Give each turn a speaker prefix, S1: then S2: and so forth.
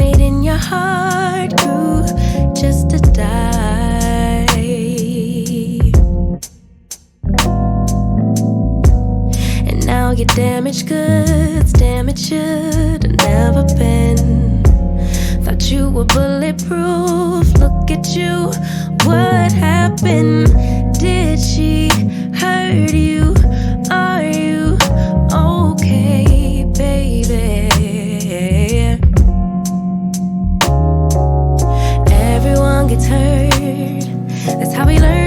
S1: made in your heart grew just to die. And now your damaged goods, damaged should have never been. Thought you were bulletproof, look at you, what happened? Did she hurt you? Are you okay, baby? Everyone gets hurt, that's how we learn